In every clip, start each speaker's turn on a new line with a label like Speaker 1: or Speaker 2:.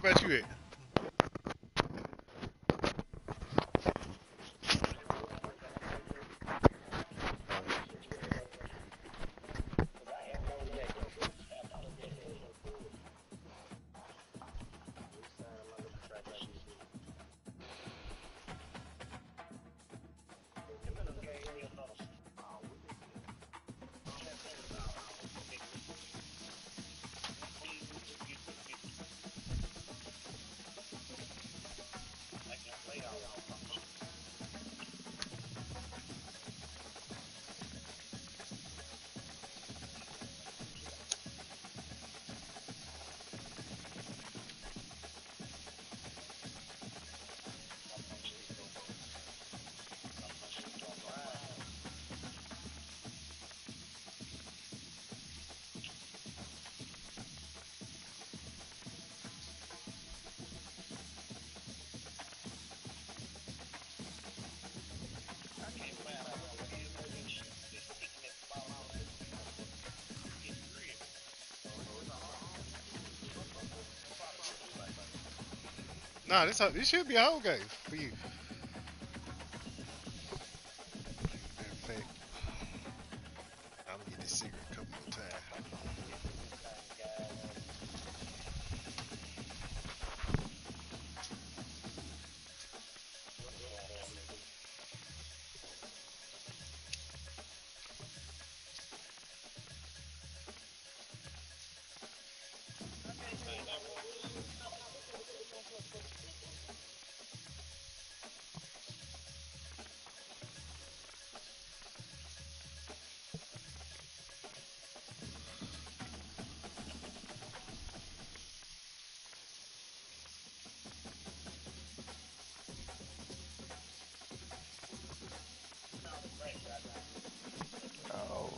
Speaker 1: about you at? Nah, this should be a whole game for you. In fact, I'm gonna get this cigarette a couple more times.
Speaker 2: Oh.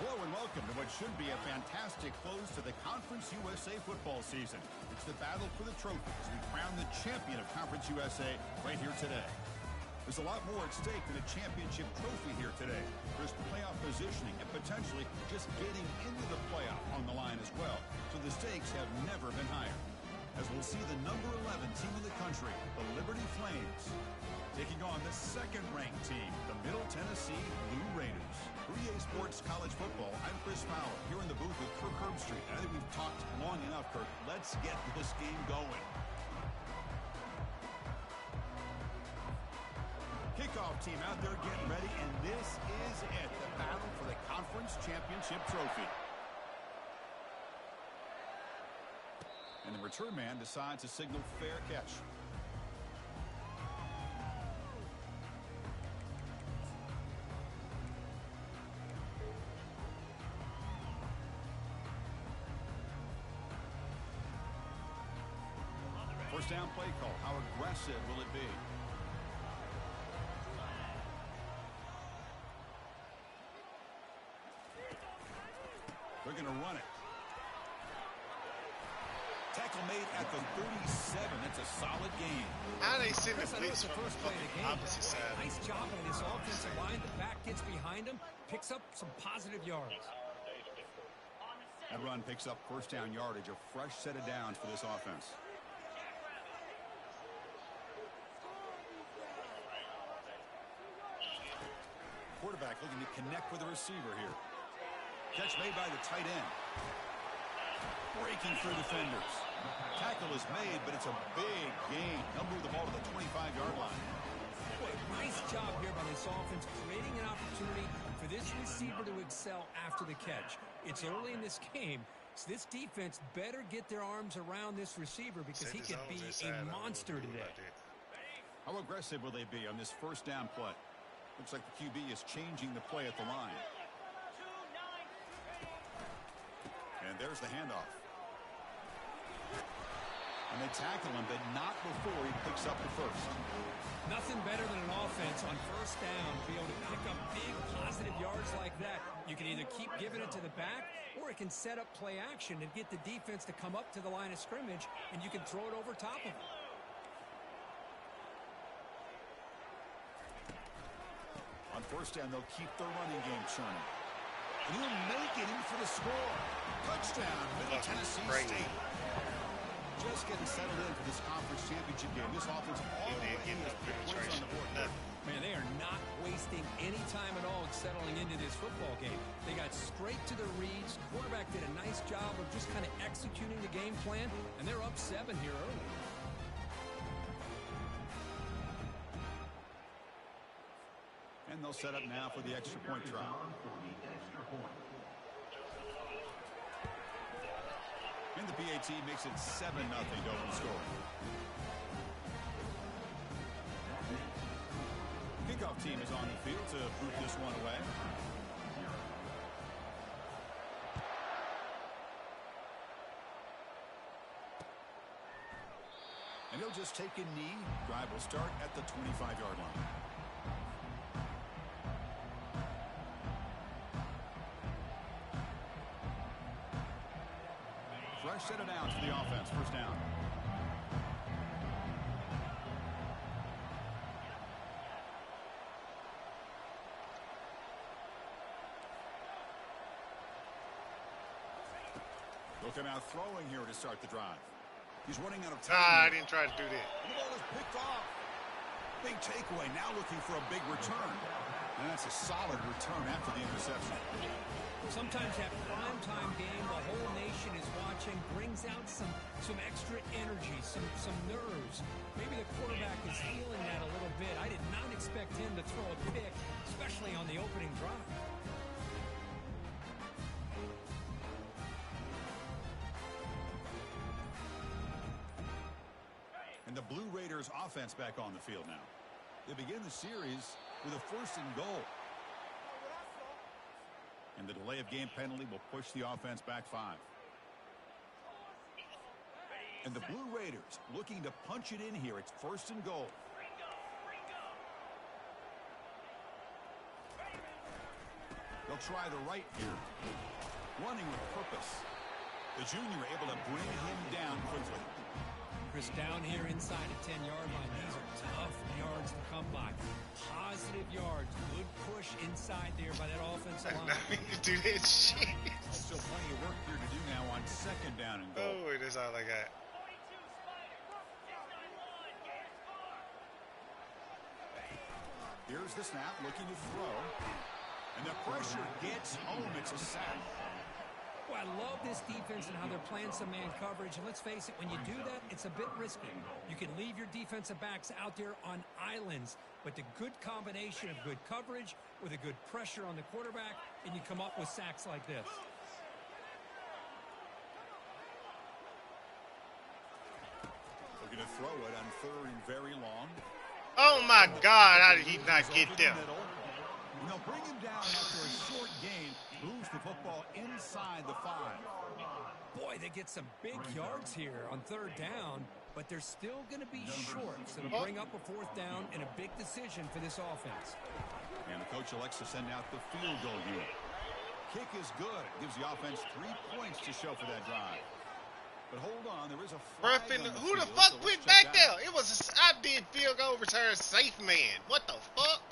Speaker 3: Hello and welcome to what should be a fantastic close to the Conference USA football season. It's the battle for the trophy as we crown the champion of Conference USA right here today. There's a lot more at stake than a championship trophy here today. There's playoff positioning and potentially just getting into the playoff on the line as well. So the stakes have never been higher. as we'll see the number 11 team in the country, the Liberty Flames, taking on the second-ranked team, the Middle Tennessee Blue Raiders. For EA Sports College Football, I'm Chris Fowler, here in the booth with Kirk Herbstreit. I think we've talked long enough, Kirk. Let's get this game going. Kickoff team out there getting ready, and this is it, the battle for the Conference Championship Trophy. And the return man decides to signal fair catch. First down play call. How aggressive will it be? They're going to run it. Tackle made at the 37. That's a solid gain.
Speaker 1: How they send the
Speaker 2: Chris,
Speaker 1: blitz
Speaker 2: the
Speaker 1: from
Speaker 2: first play of the game.
Speaker 1: opposite side?
Speaker 2: Nice job on this offensive line. The back gets behind him, picks up some positive yards.
Speaker 3: That run picks up first down yardage, a fresh set of downs for this offense. Quarterback looking to connect with the receiver here. Catch made by the tight end. Breaking through defenders. Tackle is made, but it's a big gain. He'll move the ball to the 25-yard line.
Speaker 2: Boy, nice job here by this offense, creating an opportunity for this receiver to excel after the catch. It's early in this game, so this defense better get their arms around this receiver because he could be a monster today.
Speaker 3: How aggressive will they be on this first down play? Looks like the QB is changing the play at the line. And there's the handoff. And they tackle him, but not before he picks up the first.
Speaker 2: Nothing better than an offense on first down to be able to pick up big positive yards like that. You can either keep giving it to the back, or it can set up play action and get the defense to come up to the line of scrimmage, and you can throw it over top of them.
Speaker 3: On first down, they'll keep the running game churning. And he'll make it in for the score. Touchdown, Middle Tennessee State. Just getting settled in for this conference championship game. This offense already has points on the board.
Speaker 2: Man, they are not wasting any time at all settling into this football game. They got straight to the reads. Quarterback did a nice job of just kind of executing the game plan, and they're up 7 here early.
Speaker 3: And they'll set up now for the extra point try. And the PAT makes it 7-0 to open score. Kickoff team is on the field to boot this one away. And he'll just take a knee. Drive will start at the 25-yard line. Fresh set of downs for the offense. First down. They'll come out throwing here to start the drive. He's running out of time.
Speaker 1: I didn't try to do that.
Speaker 3: And the ball is picked off. Big takeaway. Now looking for a big return. And that's a solid return after the interception.
Speaker 2: Sometimes that primetime game, the whole nation is watching, brings out some extra energy, some nerves. Maybe the quarterback is feeling that a little bit. I did not expect him to throw a pick, especially on the opening drive.
Speaker 3: And the Blue Raiders offense back on the field now. They begin the series with a 1st and goal. And the delay of game penalty will push the offense back 5. And the Blue Raiders looking to punch it in here. It's 1st and goal. They'll try the right here. Running with purpose. The junior able to bring him down quickly.
Speaker 2: Chris, down here inside the 10-yard line, these are tough yards to come by. Positive yards, good push inside there by that offensive line.
Speaker 1: Do that shit.
Speaker 3: Still plenty of work here to do now on 2nd down and goal.
Speaker 1: Oh, that's all I got.
Speaker 3: Here's the snap, looking to throw. And the pressure gets home. It's a sack.
Speaker 2: Well, I love this defense and how they're playing some man coverage. And let's face it, when you do that, it's a bit risky. You can leave your defensive backs out there on islands, but the good combination of good coverage with a good pressure on the quarterback, and you come up with sacks like this.
Speaker 3: Looking to throw it on third and very long.
Speaker 1: Oh my God, how did he not get there?
Speaker 3: And they'll bring him down after a short gain. Moves the football inside the 5.
Speaker 2: Boy, they get some big yards here on third down, but they're still going to be short. So to bring up a fourth down and a big decision for this offense.
Speaker 3: And the coach elects to send out the field goal unit. Kick is good. Gives the offense 3 points to show for that drive. But hold on, there is a flag on the
Speaker 1: Who the
Speaker 3: field,
Speaker 1: fuck
Speaker 3: so
Speaker 1: went
Speaker 3: let's
Speaker 1: back
Speaker 3: check that.
Speaker 1: there? It was I did field goal return safe man. What the fuck?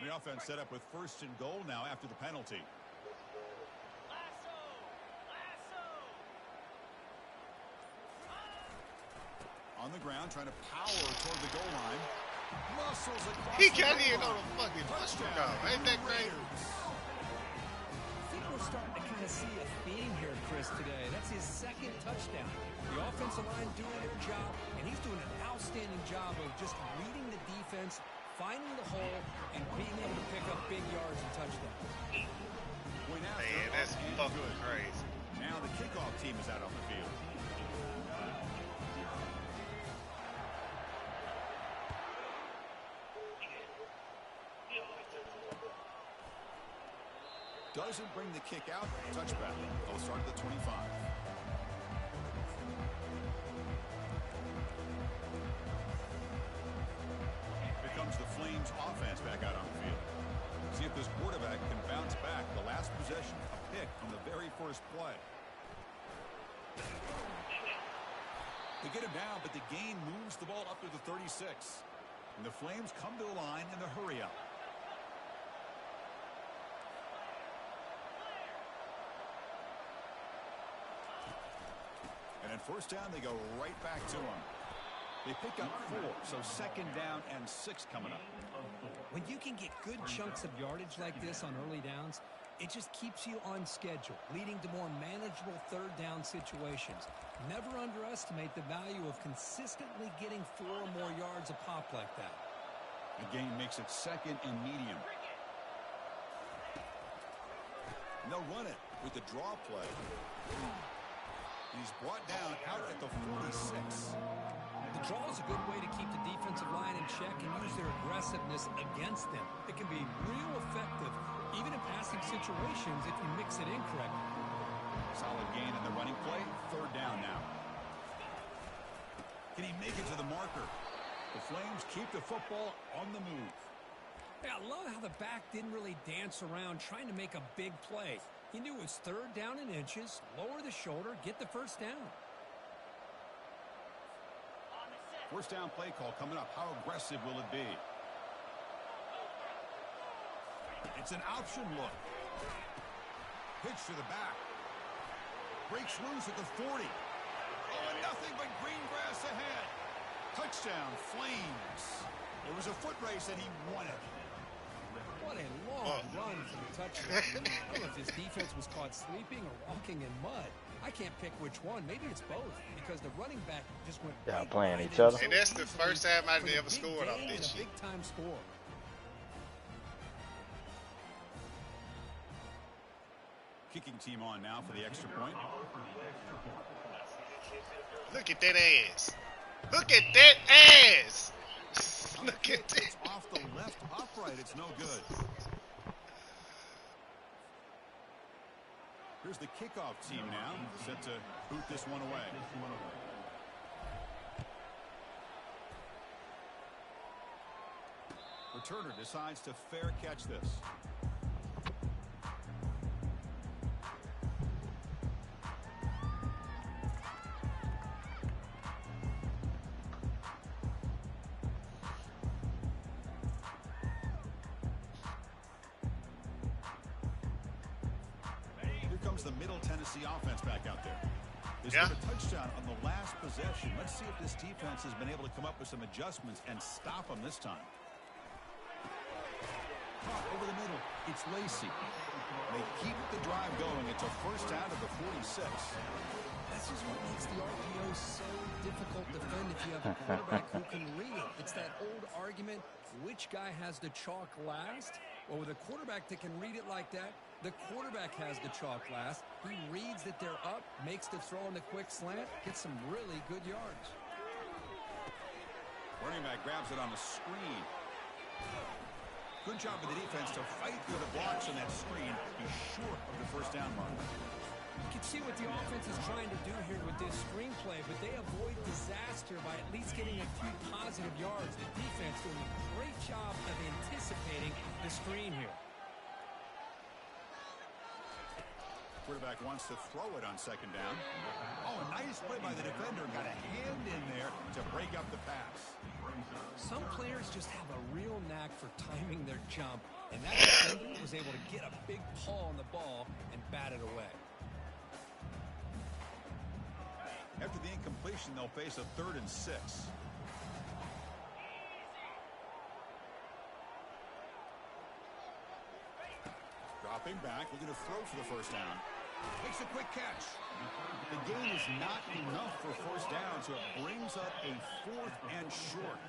Speaker 3: The offense set up with first and goal now after the penalty. On the ground, trying to power toward the goal line. Muscles across
Speaker 1: He
Speaker 3: the
Speaker 1: got
Speaker 3: goal
Speaker 1: in on
Speaker 3: line.
Speaker 1: a fucking
Speaker 3: Touchdown.
Speaker 1: touchdown. Ain't that crazy?
Speaker 2: I think we're starting to kind of see a theme here, Chris, today. That's his second touchdown. The offensive line doing their job, and he's doing an outstanding job of just reading the defense, finding the hole, and being able to pick up big yards and touchdowns.
Speaker 1: Man, that's fucking crazy.
Speaker 3: Now the kickoff team is out on the field. Doesn't bring the kick out. Touchback. They'll start at the 25. Here comes the Flames offense back out on the field. See if this quarterback can bounce back. The last possession, a pick from the very first play. They get him down, but the gain moves the ball up to the 36. And the Flames come to the line in the hurry-up. And at first down, they go right back to him. They pick up 4, so second down and 6 coming up.
Speaker 2: When you can get good chunks of yardage like this on early downs, it just keeps you on schedule, leading to more manageable third down situations. Never underestimate the value of consistently getting 4 or more yards a pop like that.
Speaker 3: The gain makes it second and medium. And they'll run it with the draw play. He's brought down out at the 46.
Speaker 2: The draw is a good way to keep the defensive line in check and use their aggressiveness against them. It can be real effective, even in passing situations, if you mix it in correctly.
Speaker 3: Solid gain in the running play. Third down now. Can he make it to the marker? The Flames keep the football on the move.
Speaker 2: Yeah, I love how the back didn't really dance around trying to make a big play. He knew it was third down in inches, lower the shoulder, get the first down.
Speaker 3: First down play call coming up. How aggressive will it be? It's an option look. Pitch to the back. Breaks loose at the 40. Oh, and nothing but green grass ahead. Touchdown, Flames. It was a foot race and he won it.
Speaker 2: What a long run for the touchdown. I don't know if his defense was caught sleeping or walking in mud. I can't pick which one. Maybe it's both because the running back just went
Speaker 4: Yeah,
Speaker 2: right
Speaker 4: playing
Speaker 2: by
Speaker 4: each
Speaker 2: them
Speaker 4: other.
Speaker 2: so
Speaker 1: And that's the
Speaker 2: easily
Speaker 1: first time I've
Speaker 2: for the
Speaker 1: ever
Speaker 2: big
Speaker 1: scored off
Speaker 2: gain
Speaker 1: this
Speaker 2: and a
Speaker 1: shit.
Speaker 2: big-time score.
Speaker 3: Kicking team on now for the extra point.
Speaker 1: Look at that ass. Look at that ass. Look at that.
Speaker 3: It's off the left upright. It's no good. Here's the kickoff team now, set to boot this one away. Returner decides to fair catch this. comes the Middle Tennessee offense back out there. They scored a touchdown on the last possession. Let's see if this defense has been able to come up with some adjustments and stop them this time. Over the middle, it's Lacey. They keep the drive going. It's a first out of the 46.
Speaker 2: This is what makes the RPO so difficult to defend if you have a quarterback who can read it. It's that old argument, which guy has the chalk last? Well, with a quarterback that can read it like that, the quarterback has the chalk last. He reads that they're up, makes the throw on the quick slant, gets some really good yards.
Speaker 3: Running back grabs it on the screen. Good job of the defense to fight through the blocks on that screen. He's short of the first down mark.
Speaker 2: You can see what the offense is trying to do here with this screenplay, but they avoid disaster by at least getting a few positive yards. The defense doing a great job of anticipating the screen here.
Speaker 3: Quarterback wants to throw it on second down. Oh, a nice play by the defender. Got a hand in there to break up the pass.
Speaker 2: Some players just have a real knack for timing their jump, and that defender was able to get a big paw on the ball and bat it away.
Speaker 3: After the incompletion, they'll face a 3rd and 6. Dropping back, looking to throw for the first down. Makes a quick catch. The gain is not enough for first down, so it brings up a 4th and short.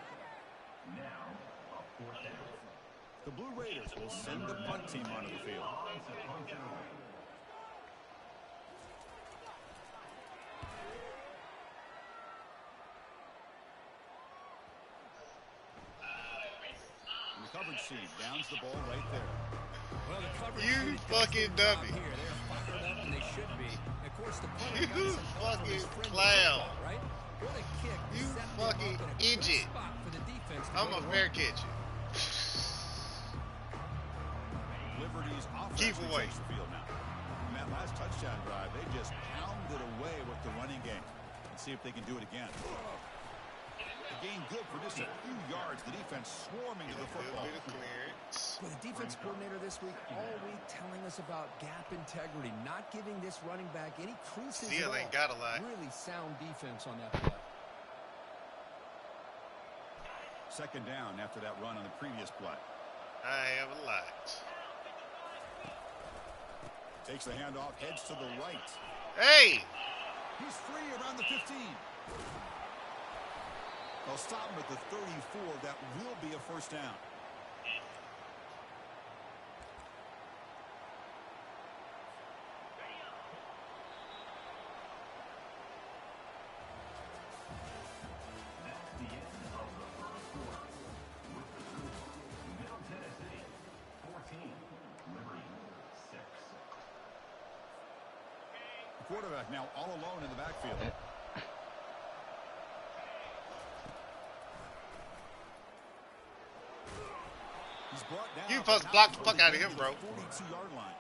Speaker 3: Now, a 4th down. The Blue Raiders will send the punt team onto the field. And the coverage team downs the ball right there.
Speaker 2: Well, the coverage
Speaker 1: You fucking dummy.
Speaker 2: here. They're fired up, and they should be. Of course, the punter got
Speaker 1: You
Speaker 2: some help from his
Speaker 1: fucking
Speaker 2: friend
Speaker 1: clown.
Speaker 2: football, right? What a kick.
Speaker 1: You
Speaker 2: Set them
Speaker 1: fucking
Speaker 2: up in a good
Speaker 1: idiot.
Speaker 2: spot for the defense to
Speaker 1: I'm
Speaker 2: go
Speaker 1: a
Speaker 2: to
Speaker 1: fair
Speaker 2: work.
Speaker 1: catch.
Speaker 3: Liberty's offense
Speaker 1: Keep away.
Speaker 3: takes the field now. In that last touchdown drive, they just pounded away with the running game. Let's see if they can do it again. The gain good for just a few yards. The defense swarming to the football.
Speaker 2: Well, the defense coordinator this week all week telling us about gap integrity, not giving this running back any creases
Speaker 1: Still
Speaker 2: at
Speaker 1: ain't
Speaker 2: all.
Speaker 1: got a lot.
Speaker 2: Really sound defense on that play.
Speaker 3: Second down after that run on the previous play.
Speaker 1: I have a lot.
Speaker 3: Takes the handoff, heads to the right.
Speaker 1: Hey!
Speaker 3: He's free around the 15. They'll stop him at the 34. That will be a first down. Quarterback now all alone in the backfield. He's brought down.
Speaker 1: You supposed to block the fuck out of him, bro.
Speaker 3: 42-yard line.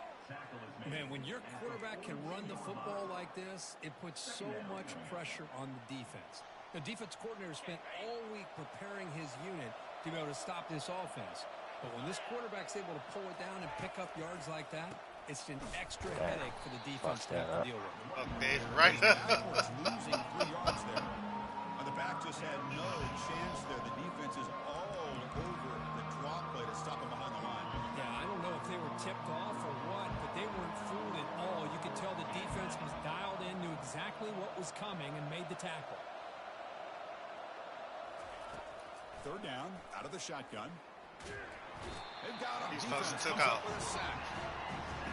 Speaker 2: Man, when your quarterback can run the football like this, it puts so much pressure on the defense. The defense coordinator spent all week preparing his unit to be able to stop this offense. But when this quarterback's able to pull it down and pick up yards like that, it's an extra headache for the defense to have to deal with.
Speaker 1: Okay, right
Speaker 3: Backwards, losing 3 yards there. The back just had no chance there. The defense is all over the drop play to stop him behind the line.
Speaker 2: Yeah, I don't know if they were tipped off or what, but they weren't fooled at all. You could tell the defense was dialed in, knew exactly what was coming, and made the tackle.
Speaker 3: Third down, out of the shotgun. They've got him.
Speaker 1: He's supposed to
Speaker 3: Defense
Speaker 1: took
Speaker 3: comes
Speaker 1: out.
Speaker 3: up with a sack.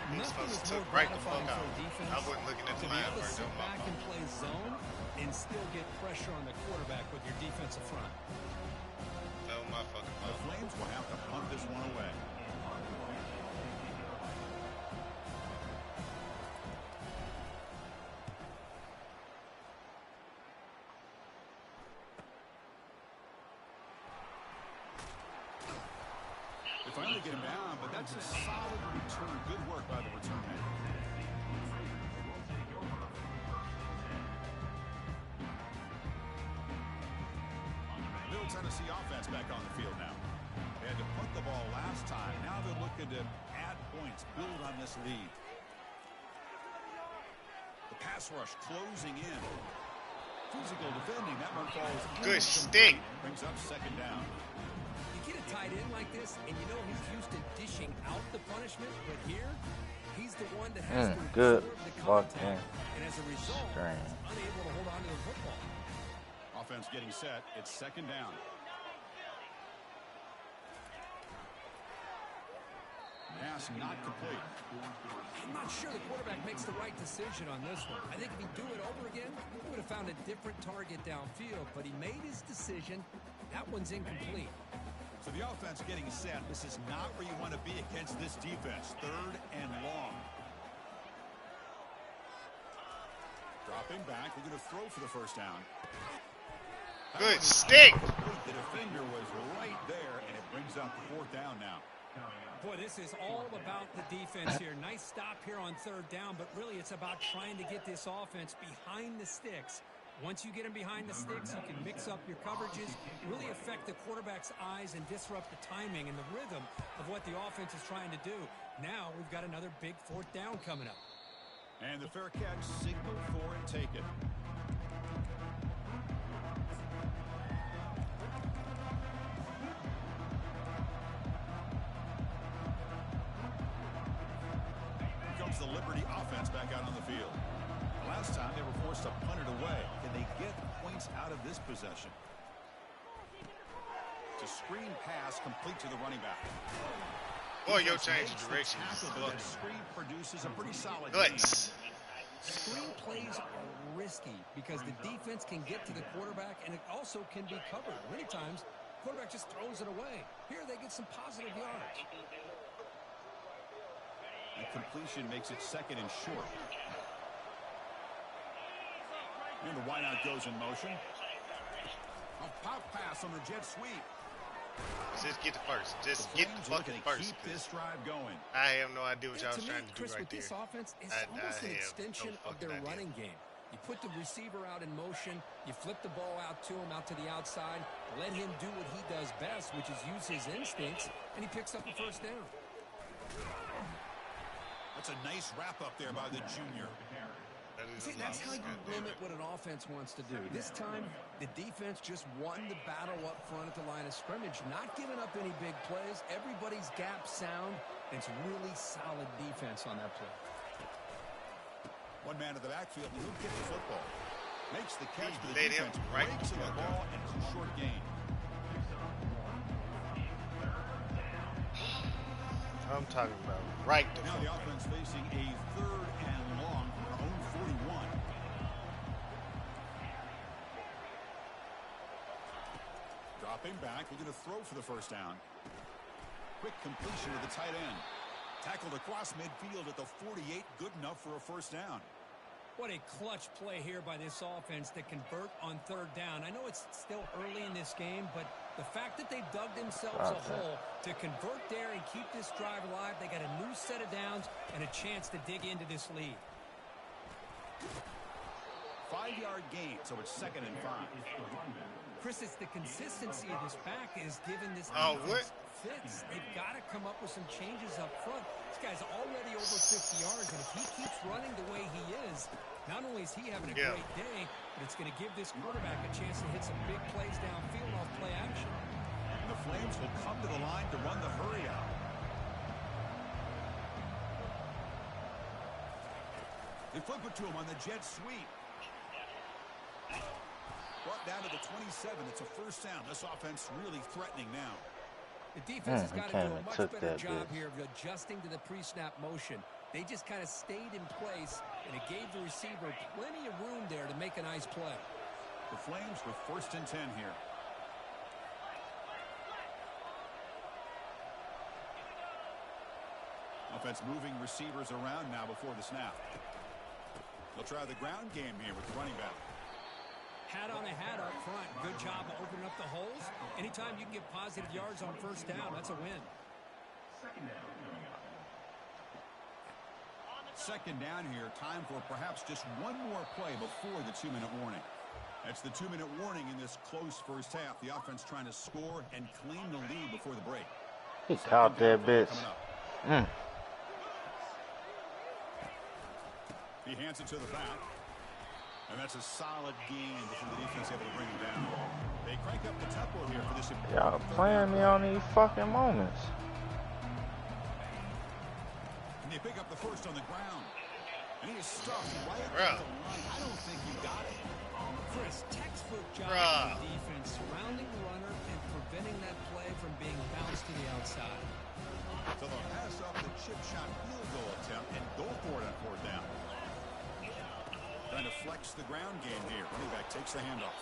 Speaker 1: He's
Speaker 2: Nothing
Speaker 1: supposed
Speaker 2: is
Speaker 1: to
Speaker 2: more
Speaker 1: took right the fuck
Speaker 2: gratifying
Speaker 1: out.
Speaker 2: for a defense
Speaker 1: I wasn't looking at the
Speaker 2: to be
Speaker 1: line
Speaker 2: able to
Speaker 1: right
Speaker 2: sit
Speaker 1: there.
Speaker 2: back and play zone and still get pressure on the quarterback with your defensive front.
Speaker 1: Oh my fucking
Speaker 3: The
Speaker 1: fault.
Speaker 3: Flames will have to punt this one away. They finally get him down, but that's a solid return. Good work by the return man. Middle Tennessee offense back on the field now. They had to punt the ball last time. Now they're looking to add points, build on this lead. pass rush closing in. Physical defending. That one falls.
Speaker 1: Good stick.
Speaker 3: Brings up second down.
Speaker 2: You get a tight end like this, and you know he's used to dishing out the punishment, but here, he's the one that has to
Speaker 4: good
Speaker 2: absorb the
Speaker 4: fucking
Speaker 2: contact, and as a result,
Speaker 4: strain.
Speaker 2: he's unable to hold on to the football.
Speaker 3: Offense getting set. It's second down. Pass not complete.
Speaker 2: I'm not sure the quarterback makes the right decision on this one. I think if he'd do it over again, he would have found a different target downfield, but he made his decision. That one's incomplete.
Speaker 3: So the offense getting set. This is not where you want to be against this defense. Third and long. Dropping back. We're going to throw for the first down.
Speaker 1: Good stick.
Speaker 3: The defender was right there, and it brings up fourth down now.
Speaker 2: Boy, this is all about the defense here. Nice stop here on third down, but really it's about trying to get this offense behind the sticks. Once you get them behind the sticks, you can mix up your coverages, really affect the quarterback's eyes and disrupt the timing and the rhythm of what the offense is trying to do. Now we've got another big fourth down coming up.
Speaker 3: And the fair catch, signal for and take it. The Liberty offense back out on the field. Last time they were forced to punt it away. Can they get points out of this possession? To screen pass complete to the running back.
Speaker 1: Boy, yo, change of direction.
Speaker 3: That screen produces a pretty solid
Speaker 1: Guts.
Speaker 2: Screen plays are risky because the defense can get to the quarterback and it also can be covered. Many times, the quarterback just throws it away. Here they get some positive yards.
Speaker 3: And completion makes it second and short. And the wideout goes in motion. A pop pass on the jet sweep.
Speaker 1: Just get the first. Just get the fucking first.
Speaker 3: Keep this drive going.
Speaker 1: I have no idea what y'all was
Speaker 2: To
Speaker 1: trying
Speaker 2: me,
Speaker 1: to do
Speaker 2: Chris,
Speaker 1: right
Speaker 2: with this
Speaker 1: there.
Speaker 2: offense, it's almost an extension of their running game. You put the receiver out in motion, you flip the ball out to him, out to the outside, let him do what he does best, which is use his instincts, and he picks up a first down.
Speaker 3: That's a nice wrap up there by the junior.
Speaker 2: See, that's how you limit what an offense wants to do. This time, the defense just won the battle up front at the line of scrimmage, not giving up any big plays. Everybody's gap sound. It's really solid defense on that play.
Speaker 3: One man in the backfield, and he'll get the football. Makes the catch, but the
Speaker 1: Let him
Speaker 3: defense
Speaker 1: right
Speaker 3: breaks the ball, and it's a short gain.
Speaker 1: I'm talking about right the
Speaker 3: Now the offense facing a third and long from their own 41. Dropping back, we're going to throw for the first down. Quick completion to the tight end. Tackled across midfield at the 48, good enough for a first down.
Speaker 2: What a clutch play here by this offense to convert on third down. I know it's still early in this game, but the fact that they dug themselves a hole to convert there and keep this drive alive, they got a new set of downs and a chance to dig into this lead.
Speaker 3: 5-yard gain, so it's 2nd and 5.
Speaker 2: Chris, it's the consistency of this back is given this
Speaker 1: Oh,
Speaker 2: defense fits. They've got to come up with some changes up front. This guy's already over 50 yards, and if he keeps running the way he is, not only is he having a great day, but it's going to give this quarterback a chance to hit some big plays downfield off play action.
Speaker 3: And the Flames will come to the line to run the hurry out. They flip it to him on the jet sweep. Brought down to the 27. It's a first down. This offense really threatening now.
Speaker 2: The defense has got to do a much better job here of adjusting to the pre-snap motion. They just kind of stayed in place, and it gave the receiver plenty of room there to make a nice play.
Speaker 3: The Flames with 1st and 10 here. Offense moving receivers around now before the snap. They'll try the ground game here with the running back.
Speaker 2: Hat on a hat up front. Good job of opening up the holes. Anytime you can get positive yards on first down, that's a win.
Speaker 3: Second down here. Time for perhaps just one more play before the 2-minute warning. That's the 2-minute warning in this close first half. The offense trying to score and claim the lead before the break.
Speaker 4: He caught that bitch.
Speaker 3: He hands it to the back. And that's a solid gain before the defense able to bring him down. They crank up the tempo here for this important
Speaker 4: Y'all playing me on these fucking moments.
Speaker 3: And they pick up the first on the ground. And he is stuffed right at the line. I don't think he got it.
Speaker 2: Chris, textbook job of the defense, surrounding the runner and preventing that play from being bounced to the outside.
Speaker 3: So they'll pass up the chip shot field goal attempt and go for it on fourth down. Trying to flex the ground game here. Running back takes the handoff.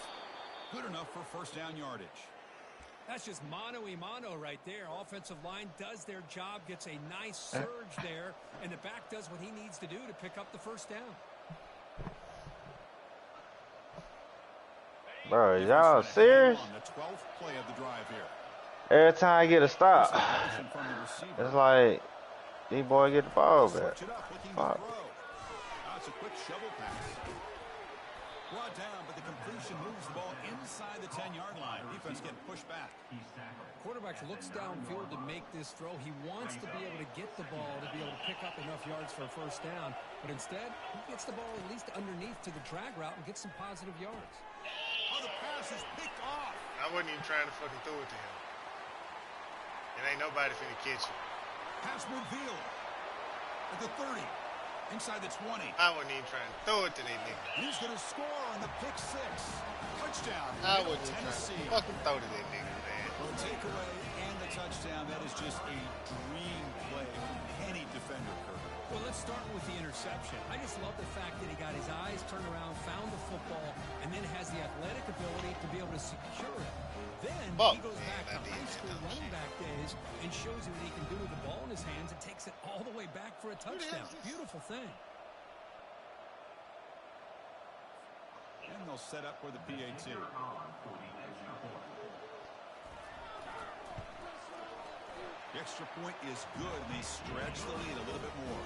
Speaker 3: Good enough for first down yardage.
Speaker 2: That's just mano-a-mano right there. Offensive line does their job, gets a nice surge there, and the back does what he needs to do to pick up the first down.
Speaker 4: Bro, y'all serious?
Speaker 3: The 12th play of the drive here.
Speaker 4: Every time I get a stop, it's like, D-boy get the ball back. Fuck.
Speaker 3: That's a quick shovel pass. Brought down, but the completion moves the ball inside the 10-yard line. Defense getting pushed back.
Speaker 2: Quarterback looks downfield to make this throw. He wants to be able to get the ball to be able to pick up enough yards for a first down. But instead, he gets the ball at least underneath to the drag route and gets some positive yards.
Speaker 3: Oh, the pass is picked off.
Speaker 1: I wasn't even trying to fucking throw it to him. It ain't nobody finna catch it.
Speaker 3: Pass midfield. At the 30. Inside the 20.
Speaker 1: I wasn't even trying to throw it to that nigga.
Speaker 3: He's going to score on the pick six. Touchdown.
Speaker 1: I wasn't even trying to fucking throw to that nigga, man.
Speaker 3: Well, takeaway and the touchdown. That is just a dream play from any defender, Kirk.
Speaker 2: Well, let's start with the interception. I just love the fact that he got his eyes turned around, found the football, and then has the athletic ability to be able to secure it. Then he goes back to high school running back days and shows you what he can do with the ball in his hands and takes it all the way back for a touchdown. Beautiful thing.
Speaker 3: And they'll set up for the PAT. The extra point is good, and they stretch the lead a little bit more.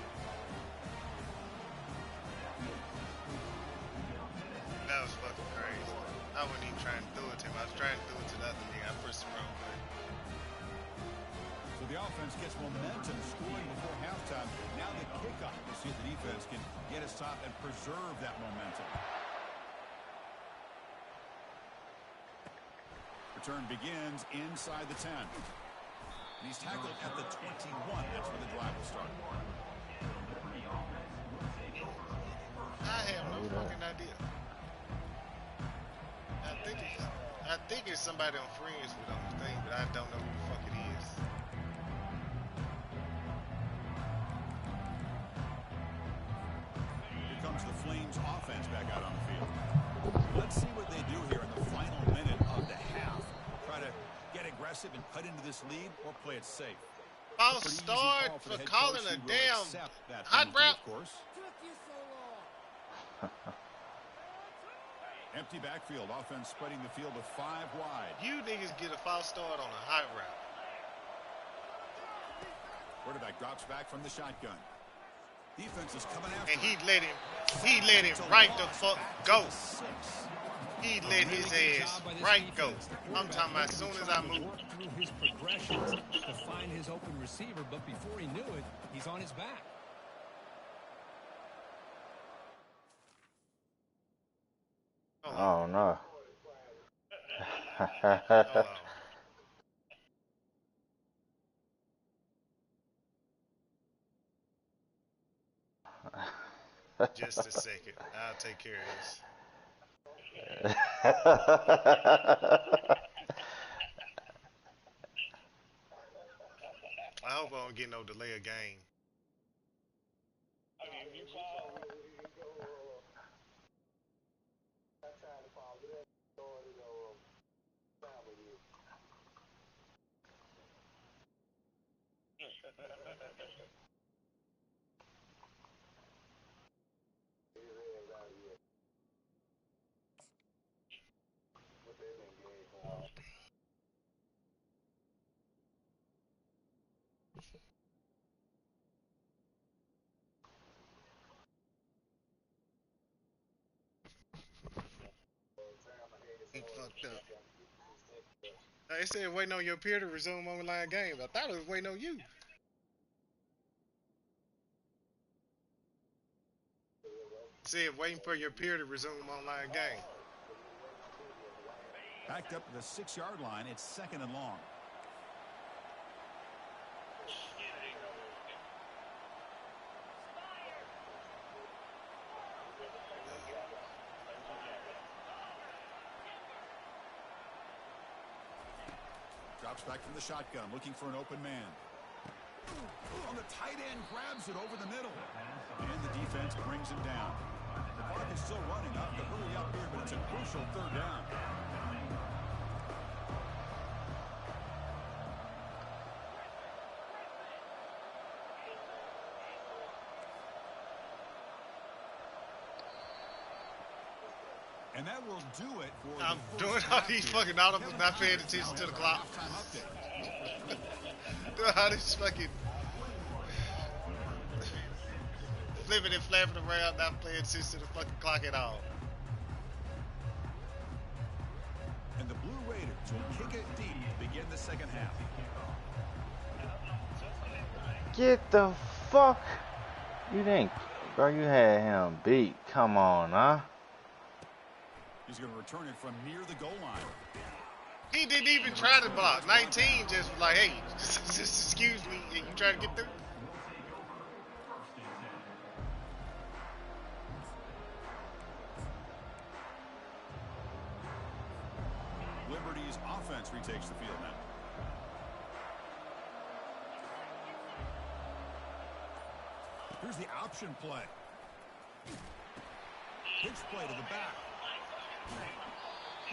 Speaker 1: That was fucking crazy. I wasn't even trying to do it to him. I was trying to do it to the other nigga. I pressed the wrong button.
Speaker 3: So the offense gets momentum, scoring before halftime. Now the kickoff. We'll see if the defense can get a stop and preserve that momentum. Return begins inside the 10. And he's tackled at the 21. That's where the drive will start.
Speaker 1: I have no fucking idea. I think it's somebody I'm friends with on the thing, but I don't know who the fuck it is.
Speaker 3: Here comes the Flames offense back out on the field. Let's see what they do here in the final minute of the half. Try to get aggressive and cut into this lead or play it safe.
Speaker 1: False start for calling a damn hot route.
Speaker 3: Of course. Empty backfield. Offense spreading the field with 5 wide.
Speaker 1: You niggas get a false start on a hot route.
Speaker 3: Quarterback drops back from the shotgun. Defense is coming after
Speaker 1: And he
Speaker 3: him.
Speaker 1: let him right the fuck go. He let his ass right go. I'm talking about as soon as I move.
Speaker 2: Through his progressions to find his open receiver, but before he knew it, he's on his back.
Speaker 4: Oh no.
Speaker 1: Just a second. I'll take care of this. I hope I don't get no delay of game. He fucked up. They said waiting on your peer to resume online games. I thought it was waiting on you. Said waiting for your peer to resume online game.
Speaker 3: Backed up to the 6-yard line. It's 2nd and long. Drops back from the shotgun, looking for an open man. On the tight end, grabs it over the middle. And the defense brings him down. The clock is still running. Not to hurry up here, but it's a crucial 3rd down. And that will do it for
Speaker 1: I'm doing all these fucking audibles, not paying attention to the clock. Doing all this fucking flipping and flapping around, not paying attention to the fucking clock at all.
Speaker 3: And the Blue Raiders will kick it deep to begin the 2nd half.
Speaker 4: Get the fuck. You think, bro, you had him beat. Come on, huh?
Speaker 3: He's going to return it from near the goal line.
Speaker 1: He didn't even try to block. 19 just was like, hey, just excuse me, you trying to get through?
Speaker 3: Liberty's offense retakes the field now. Here's the option play. Pitch play to the back.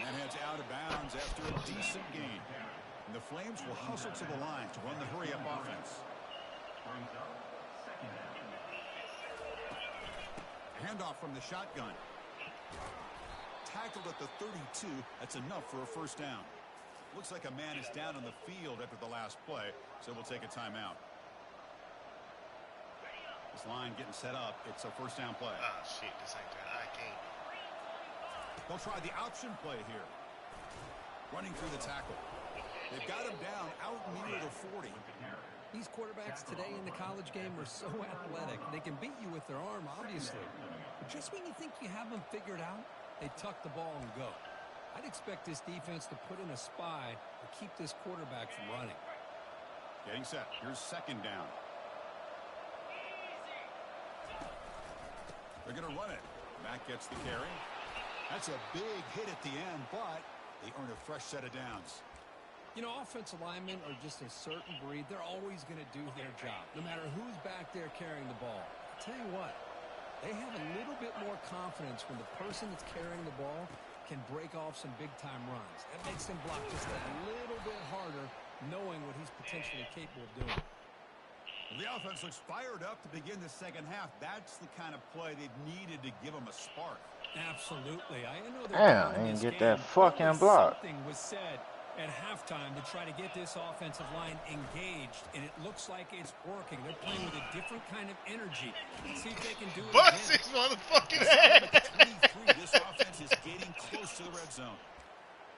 Speaker 3: And heads out of bounds after a decent gain. And the Flames will hustle to the line to run the hurry-up offense. Handoff from the shotgun. Tackled at the 32. That's enough for a 1st down. Looks like a man is down on the field after the last play, so we'll take a timeout. This line getting set up. It's a 1st down play.
Speaker 1: Oh, shit, this ain't good. I can't.
Speaker 3: They'll try the option play here. Running through the tackle. They've got him down out near the 40.
Speaker 2: These quarterbacks today in the college game are so athletic. They can beat you with their arm, obviously. But just when you think you have them figured out, they tuck the ball and go. I'd expect this defense to put in a spy to keep this quarterback from running.
Speaker 3: Getting set. Here's 2nd down. They're going to run it. Mack gets the carry. That's a big hit at the end, but they earn a fresh set of downs.
Speaker 2: You know, offensive linemen are just a certain breed. They're always going to do their job, no matter who's back there carrying the ball. I'll tell you what, they have a little bit more confidence when the person that's carrying the ball can break off some big-time runs. That makes them block just a little bit harder, knowing what he's potentially capable of doing.
Speaker 3: The offense looks fired up to begin the 2nd half. That's the kind of play they've needed to give them a spark.
Speaker 2: Absolutely. I know
Speaker 4: Damn, I didn't get that fucking block.
Speaker 2: Something was said at halftime to try to get this offensive line engaged, and it looks like it's working. They're playing with a different kind of energy. Let's see if they can do it
Speaker 1: Bust
Speaker 2: again.
Speaker 1: his motherfucking ass.
Speaker 3: 23, this offense is getting close to the red zone.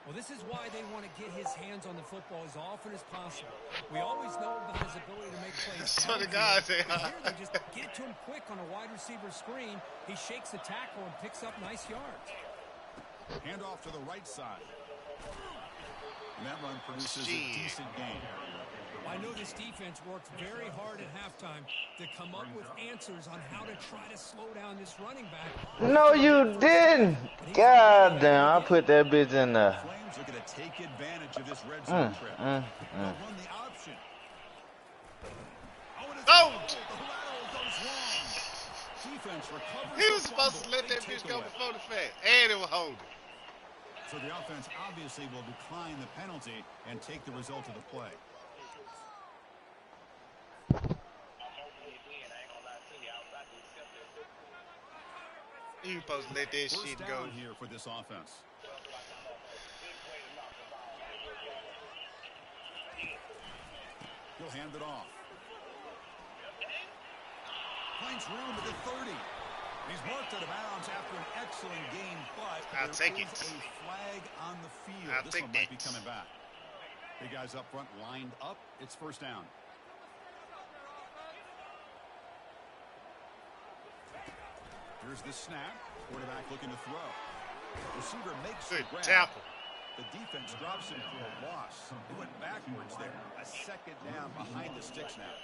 Speaker 2: Well, this is why they want to get his hands on the football as often as possible. We always know about his ability to make plays.
Speaker 1: So the guys say,
Speaker 2: here they just get it to him quick on a wide receiver screen. He shakes the tackle and picks up nice yards.
Speaker 3: Hand off to the right side. And that run produces a decent gain.
Speaker 2: I know this defense worked very hard at halftime to come up with answers on how to try to slow down this running back.
Speaker 4: No, you didn't. God damn, I put that bitch in there.
Speaker 3: Flames are going to take advantage of this red zone trip. They'll run the option.
Speaker 1: Oh!
Speaker 3: The lateral goes long. Defense recovers.
Speaker 1: He was supposed to let that bitch go before the fact, and it was holding.
Speaker 3: So the offense obviously will decline the penalty and take the result of the play.
Speaker 1: You supposed to let that
Speaker 3: First
Speaker 1: shit
Speaker 3: down
Speaker 1: go.
Speaker 3: here for this offense. He'll hand it off. Finds room at the 30. He's marked out of bounds after an excellent game, but
Speaker 1: I'll take it.
Speaker 3: a flag on the field.
Speaker 1: I'll
Speaker 3: This
Speaker 1: take
Speaker 3: one might be
Speaker 1: it.
Speaker 3: coming back. Big guys up front lined up. It's 1st down. Here's the snap. Quarterback looking to throw. Receiver makes the
Speaker 1: Good
Speaker 3: grab.
Speaker 1: tackle.
Speaker 3: The defense drops him for a loss. He went backwards there. A second down behind the sticks now.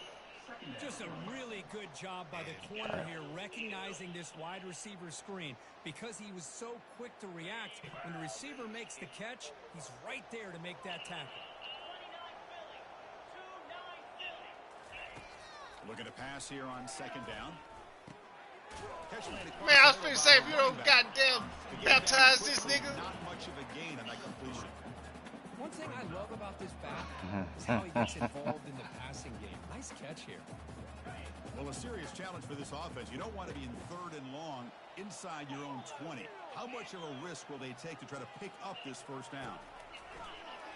Speaker 2: Just a really good job by the corner here, recognizing this wide receiver screen. Because he was so quick to react, when the receiver makes the catch, he's right there to make that tackle.
Speaker 3: Looking to pass here on second down.
Speaker 1: Man, I was finna say, if you don't goddamn baptize this nigga.
Speaker 3: Not much of a gain on that completion.
Speaker 2: One thing I love about this back is how he gets involved in the passing game. Nice catch here.
Speaker 3: Well, a serious challenge for this offense. You don't want to be in 3rd and long inside your own 20. How much of a risk will they take to try to pick up this first down?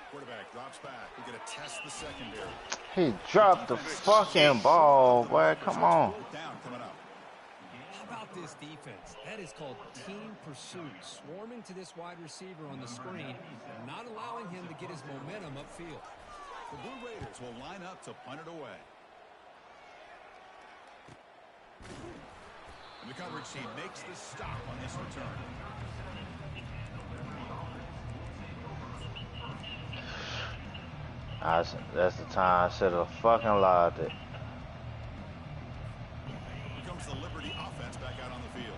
Speaker 3: Quarterback drops back. We're going to test the secondary.
Speaker 4: He dropped the fucking ball, boy. Come on.
Speaker 3: Down coming up.
Speaker 2: How about this defense? That is called team pursuit. Swarming to this wide receiver on the screen and not allowing him to get his momentum upfield.
Speaker 3: The Blue Raiders will line up to punt it away. And the coverage team makes the stop on this return.
Speaker 4: That's the time I should have fucking logged it.
Speaker 3: Here comes the Liberty offense back out on the field.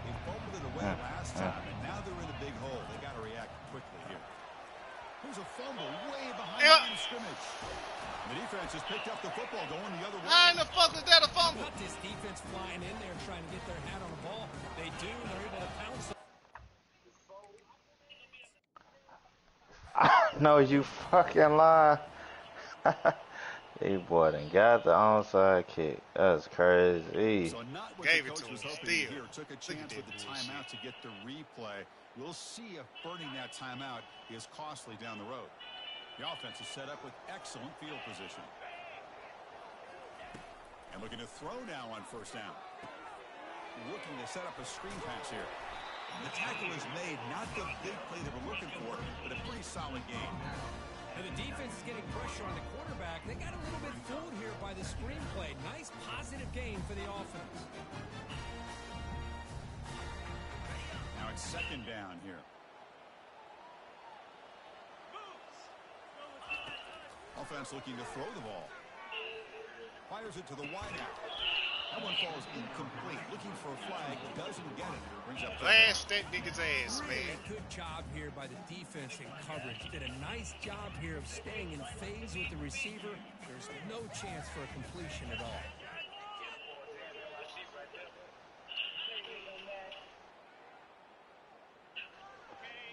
Speaker 3: They fumbled it away last time, and now they're in a big hole. They got to react quickly here. Here's a fumble way behind the line of scrimmage. The defense has picked up the football going the other way.
Speaker 1: How in the fuck is that a fumble?
Speaker 2: Got this defense flying in there trying to get their hand on the ball. They do, and they're able to pounce.
Speaker 4: No, you fucking lie. Hey, boy, done got the onside kick. That's crazy.
Speaker 3: So not what
Speaker 1: Gave
Speaker 3: the
Speaker 1: it
Speaker 3: coach
Speaker 1: to
Speaker 3: was
Speaker 1: him
Speaker 3: hoping
Speaker 1: still.
Speaker 3: to hear. Took a chance with the timeout to get the replay. We'll see if burning that timeout is costly down the road. The offense is set up with excellent field position. And looking to throw now on first down. Looking to set up a screen pass here. The tackle is made, not the big play that we're looking for, but a pretty solid game.
Speaker 2: And the defense is getting pressure on the quarterback. They got a little bit fooled here by the screenplay. Nice positive gain for the offense.
Speaker 3: Now it's second down here. Offense looking to throw the ball. Fires it to the wideout. That one falls incomplete. Looking for a flag. Doesn't get it. Brings up
Speaker 1: Blast that nigga's ass,
Speaker 2: Really
Speaker 1: man.
Speaker 2: good job here by the defense in coverage. Did a nice job here of staying in phase with the receiver. There's no chance for a completion at all.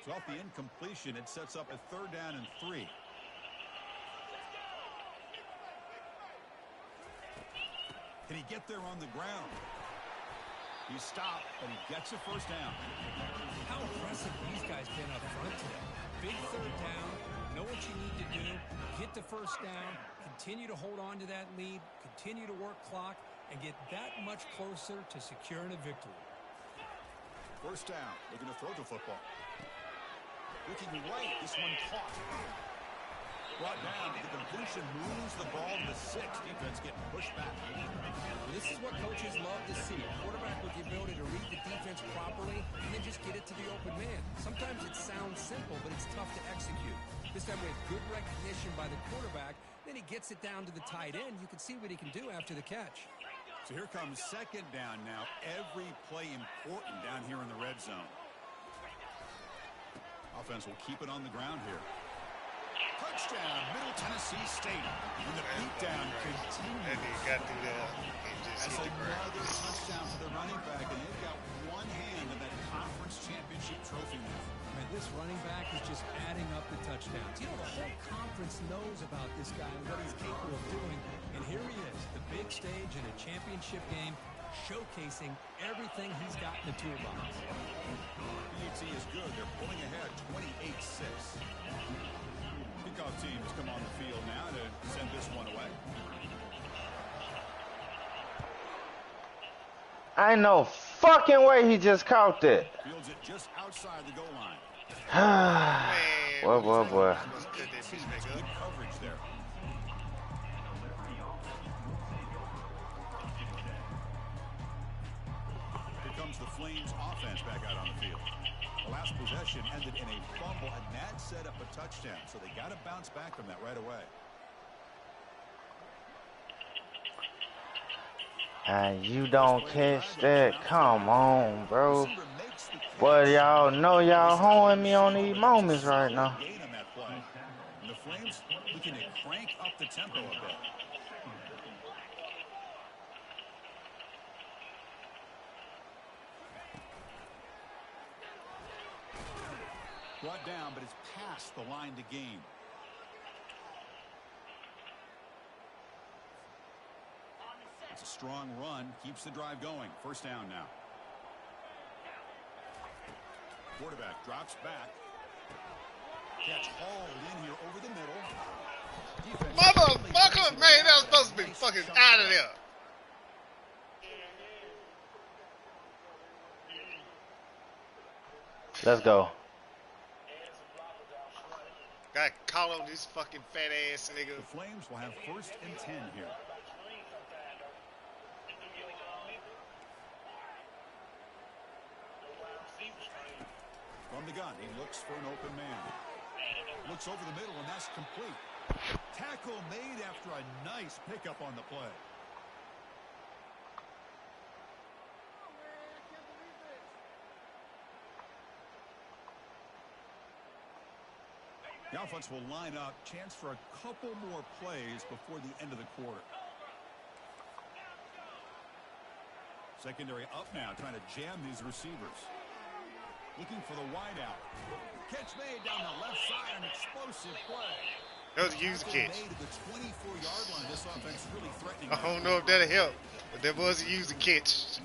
Speaker 3: So off the incompletion, it sets up a 3rd down and 3. Can he get there on the ground? He stopped, but he gets a first down.
Speaker 2: How impressive these guys been up front today. Big 3rd down. Know what you need to do. Get the first down. Continue to hold on to that lead. Continue to work clock. And get that much closer to securing a victory.
Speaker 3: First down. Looking to throw the football. Looking right. This one caught. Brought down. The completion moves the ball to the 6. Defense getting pushed back.
Speaker 2: This is what coaches love to see. A quarterback with the ability to read the defense properly and then just get it to the open man. Sometimes it sounds simple, but it's tough to execute. This time with good recognition by the quarterback, then he gets it down to the tight end. You can see what he can do after the catch.
Speaker 3: So here comes second down now. Every play important down here in the red zone. Offense will keep it on the ground here. Touchdown, Middle Tennessee State. And the beatdown continues.
Speaker 1: And he got through there and just
Speaker 3: That's
Speaker 1: hit the ground.
Speaker 3: another touchdown for the running back, and they've got one hand in that conference championship trophy now.
Speaker 2: Man, this running back is just adding up the touchdowns. You know, the whole conference knows about this guy and what he's capable of doing. And here he is, the big stage in a championship game, showcasing everything he's got in the toolbox.
Speaker 3: BT is good. They're pulling ahead 28-6. Kickoff teams come on the field now to send this one away.
Speaker 4: I know fucking way he just caught that.
Speaker 3: Fields it just outside the goal line.
Speaker 4: Boy.
Speaker 3: Good coverage there. Here comes brings the Flames offense back out on the field. The last possession ended in a fumble, and that set up a touchdown. So they got to bounce back from that right away.
Speaker 4: And you don't catch that? Come on, bro. Boy, y'all know y'all holding me on these moments right now.
Speaker 3: And the Flames looking to crank up the tempo a bit. Brought down, but it's past the line to gain. It's a strong run, keeps the drive going. First down now. Quarterback drops back. Catch hauled in here over the middle.
Speaker 1: Motherfucker, man, that was supposed to be fucking out of there.
Speaker 4: Let's go.
Speaker 1: Got caught on this fucking fat ass nigga.
Speaker 3: The Flames will have 1st and 10 here. From the gun, he looks for an open man. Looks over the middle, and that's complete. Tackle made after a nice pickup on the play. The offense will line up. Chance for a couple more plays before the end of the quarter. Secondary up now, trying to jam these receivers. Looking for the wideout. Catch made down the left side, an explosive play.
Speaker 1: That was a user catch.
Speaker 3: The 24-yard line. This offense really threatening.
Speaker 1: I don't know if that'll help, but that was a user catch.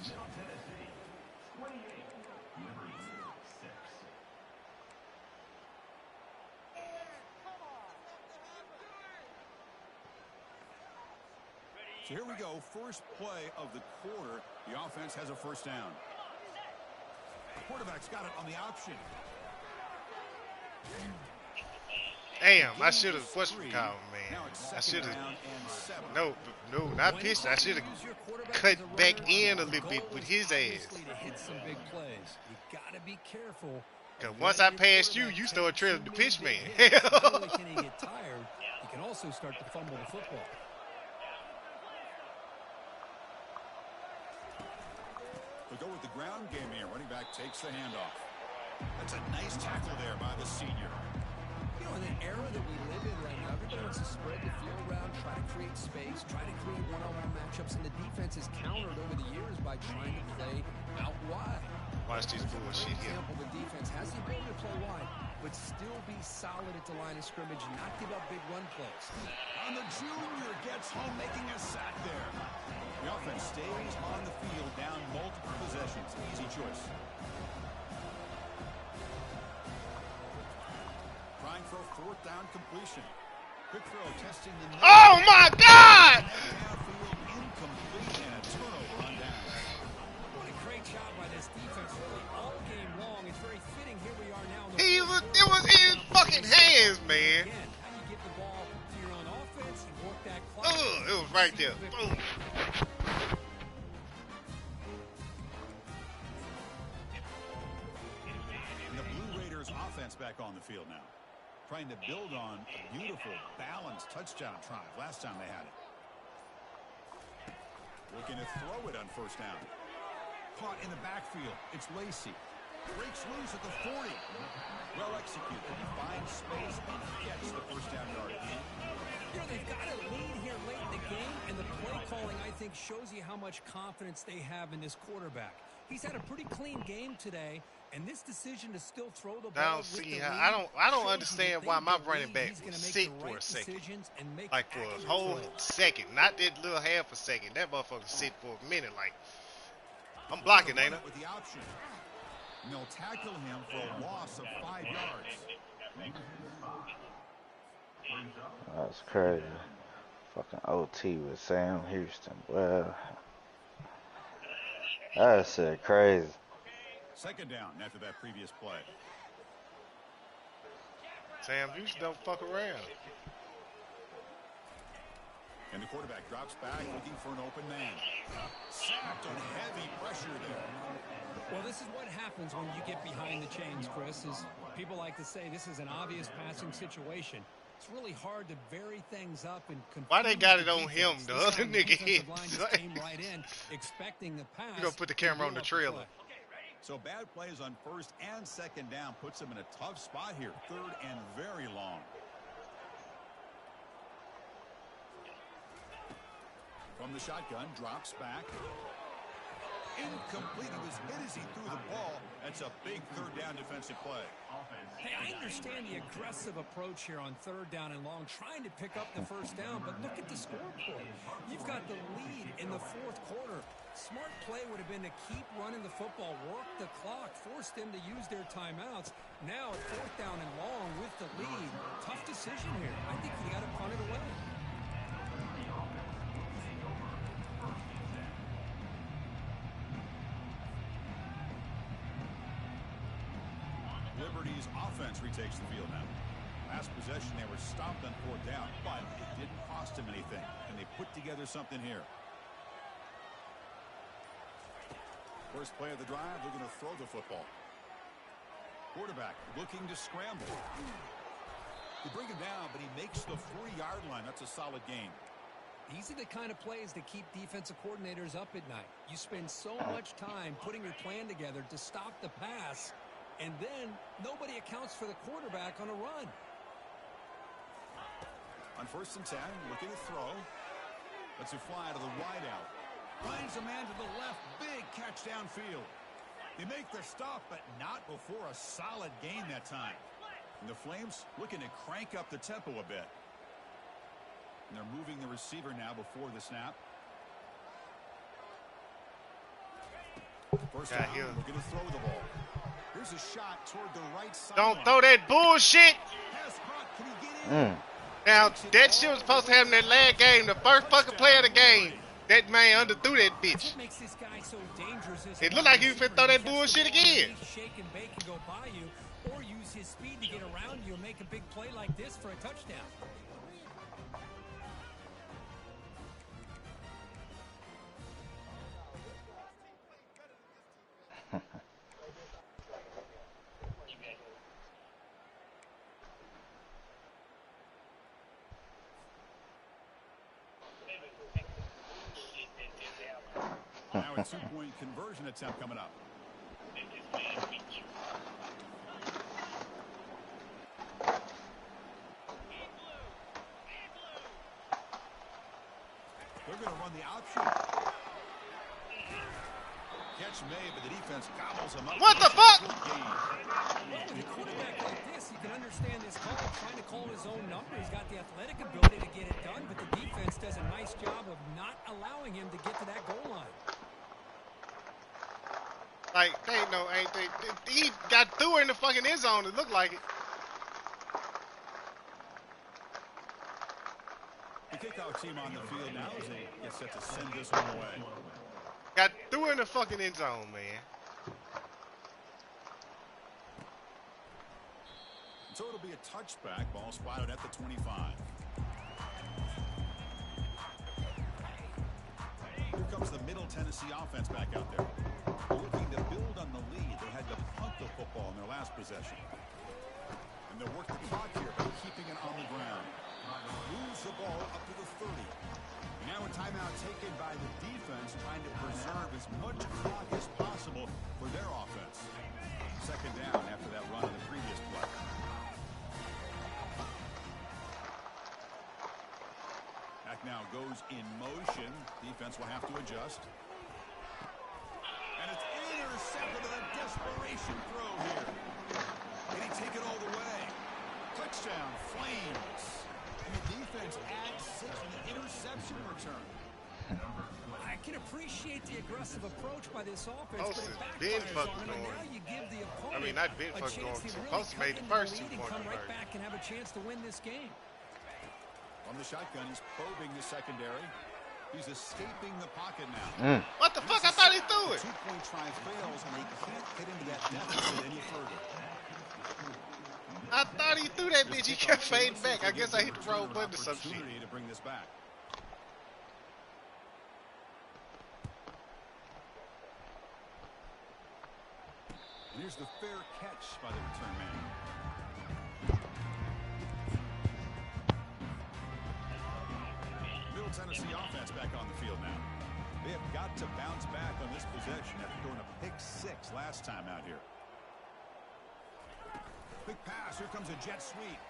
Speaker 3: So here we go. First play of the quarter. The offense has a first down. The quarterback's got it on the option.
Speaker 1: Damn, I should have what's called, man. I should have no, not pitched. I should have cut back in a little bit with his ass.
Speaker 2: Hit some big plays. You gotta be careful.
Speaker 1: Cause once I passed you, you started trailing the pitch man.
Speaker 2: Not only can he get tired, he can also start to fumble the football.
Speaker 3: We'll go with the ground game here. Running back takes the handoff. That's a nice tackle there by the senior.
Speaker 2: You know, in the era that we live in right now, everybody wants to spread the field around, try to create space, try to create one-on-one matchups, and the defense has countered over the years by trying to play out wide.
Speaker 1: Watch this bullshit here.
Speaker 2: For example, the defense has the ability to play wide, but still be solid at the line of scrimmage and not give up big run plays.
Speaker 3: And the junior gets home, making a sack there. The offense stays on the field, down multiple possessions. Easy choice. Trying for a 4th down completion. Quick throw, testing the...
Speaker 1: Oh my God!
Speaker 3: Incomplete and a turnover on downs.
Speaker 2: What a great job by this defense, really, all game long. It's very fitting. Here we are now.
Speaker 1: It was in his fucking hands, man.
Speaker 2: Again, how you get the ball to your own offense and work that clock.
Speaker 1: It was right there. Boom.
Speaker 3: And the Blue Raiders offense back on the field now. Trying to build on a beautiful, balanced touchdown drive last time they had it. Looking to throw it on first down. Caught in the backfield. It's Lacey. Breaks loose at the 40. Well executed. He finds space and gets the first down yard.
Speaker 2: You know, they've got a lead here late in the game, and the play calling, I think, shows you how much confidence they have in this quarterback. He's had a pretty clean game today, and this decision to still throw the ball.
Speaker 1: I don't see how. I don't understand why my running back would sit for a second, like for a whole second, not that little half a second. That motherfucker sit for a minute, like I'm blocking, ain't I?
Speaker 3: With the option, and they'll tackle him for a loss of 5 yards.
Speaker 4: That's crazy. Fucking OT with Sam Houston. Well, that's shit crazy.
Speaker 3: Second down after that previous play.
Speaker 1: Sam Houston don't fuck around.
Speaker 3: And the quarterback drops back looking for an open man. Sacked on heavy pressure there.
Speaker 2: Well, this is what happens when you get behind the chains, Chris, is people like to say this is an obvious passing situation. It's really hard to vary things up and confuse.
Speaker 1: Why they got it on him? The other nigga hit.
Speaker 2: Came right in, expecting the pass.
Speaker 1: You gonna put the camera on the trailer.
Speaker 3: So bad plays on first and second down puts them in a tough spot here. Third and very long. From the shotgun, drops back. Incomplete. He was hit as he threw the ball. That's a big third down defensive play.
Speaker 2: Hey, I understand the aggressive approach here on third down and long, trying to pick up the first down, but look at the scoreboard. You've got the lead in the fourth quarter. Smart play would have been to keep running the football, work the clock, force them to use their timeouts. Now, at fourth down and long with the lead, tough decision here. I think you got to punt it away.
Speaker 3: Liberty's offense retakes the field now. Last possession, they were stopped on fourth down, but it didn't cost them anything, and they put together something here. First play of the drive, they're going to throw the football. Quarterback looking to scramble. They bring him down, but he makes the 4-yard line. That's a solid gain.
Speaker 2: These are the kind of plays that keep defensive coordinators up at night. You spend so much time putting your plan together to stop the pass, and then nobody accounts for the quarterback on a run.
Speaker 3: On first and 10, looking to throw. Lets it fly to the wideout. Finds a man to the left. Big catch downfield. They make the stop, but not before a solid gain that time. And the Flames looking to crank up the tempo a bit. And they're moving the receiver now before the snap. First down, looking to throw the ball. Here's a shot toward the right side.
Speaker 1: Don't throw that bullshit.
Speaker 3: Can he get in?
Speaker 1: Now, that shit was supposed to happen in that last game, the first fucking play of the game. That man underthrew that bitch.
Speaker 2: What makes this guy so dangerous is
Speaker 1: It looked like he was finna throw that bullshit again.
Speaker 2: Shake and bake and go by you, or use his speed to get around you and make a big play like this for a touchdown.
Speaker 3: Now a two-point conversion attempt coming up. They're going to run the option. Catch made, but the defense gobbles him up.
Speaker 1: What the fuck?
Speaker 2: Well, with a quarterback like this, you can understand this call, trying to call his own number. He's got the athletic ability to get it done, but the defense does a nice job of not allowing him to get to that goal line.
Speaker 1: Like, he got through her in the fucking end zone. It looked like it.
Speaker 3: The kickoff team on the field now as they get set to send this one away.
Speaker 1: Got through her in the fucking end zone, man.
Speaker 3: So it'll be a touchback. Ball spotted at the 25. Here comes the Middle Tennessee offense back out there. Looking to build on the lead. They had to punt the football in their last possession. And they'll work the clock here by keeping it on the ground. Moves the ball up to the 30. Now a timeout taken by the defense, trying to preserve as much clock as possible for their offense. Second down after that run on the previous play. Back now goes in motion. Defense will have to adjust. And it's intercepted on a desperation throw here. Can he take it all the way? Touchdown, Flames. And the defense adds 6 on the interception return.
Speaker 2: I can appreciate the aggressive approach by this offense,
Speaker 1: Post
Speaker 2: but it
Speaker 1: has been
Speaker 2: backfires
Speaker 1: fucking
Speaker 2: on them, and
Speaker 1: going.
Speaker 2: now you give the opponent
Speaker 1: I mean, not been
Speaker 2: a
Speaker 1: fucking
Speaker 2: chance
Speaker 1: going.
Speaker 2: to really
Speaker 1: Post
Speaker 2: cut
Speaker 1: made the
Speaker 2: into
Speaker 1: first
Speaker 2: lead and
Speaker 1: 2-point
Speaker 2: come right
Speaker 1: conversion.
Speaker 2: back and have a chance to win this game.
Speaker 3: On the shotgun, he's probing the secondary. He's escaping the pocket now.
Speaker 1: What the fuck? I thought he threw it.
Speaker 3: 2-point try fails, and they can't get into that deficit any further.
Speaker 1: I thought he threw that bitch. He kept fading back. I guess I hit the wrong button or some shit.
Speaker 3: To bring this back. Here's the fair catch by the return man. Middle Tennessee offense back on the field now. They have got to bounce back on this possession after throwing a pick 6 last time out here. Quick pass. Here comes a jet sweep.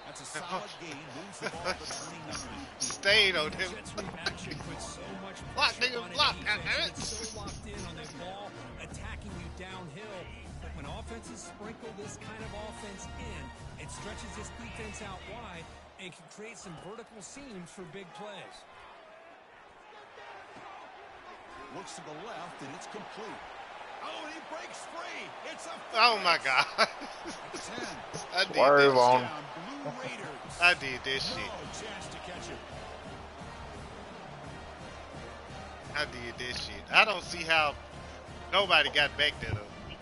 Speaker 3: That's a solid gain. Moves the ball between numbers.
Speaker 1: Stayed on him.
Speaker 2: Jet sweep action puts so much
Speaker 1: Block,
Speaker 2: pressure
Speaker 1: nigga,
Speaker 2: on a
Speaker 1: block.
Speaker 2: defense. It's so locked in on the ball, attacking you downhill. But when offenses sprinkle this kind of offense in, it stretches this defense out wide and can create some vertical seams for big plays.
Speaker 3: Looks to the left, and it's complete. Oh, and he breaks free. It's a
Speaker 1: Oh my God. I did
Speaker 4: Swerve
Speaker 1: that
Speaker 4: on
Speaker 1: shit.
Speaker 4: him.
Speaker 3: Blue Raiders.
Speaker 1: I did this
Speaker 3: No
Speaker 1: shit.
Speaker 3: chance to catch him.
Speaker 1: I did this shit. I don't see how nobody got back there though.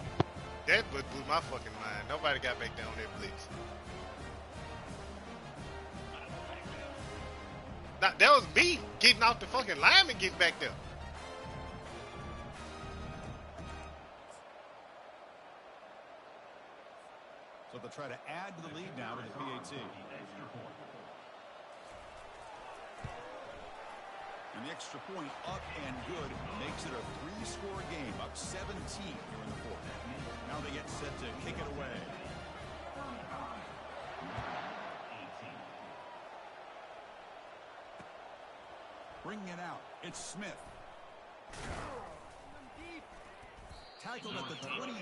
Speaker 1: That would blew my fucking mind. Nobody got back there on that blitz. Now, that was me getting off the fucking line and getting back there.
Speaker 3: So they'll try to add to the lead now with the PAT. And the extra point up and good makes it a 3-score game, up 17 here in the fourth. Now they get set to kick it away. Bringing it out, it's Smith. Tackled at the 23.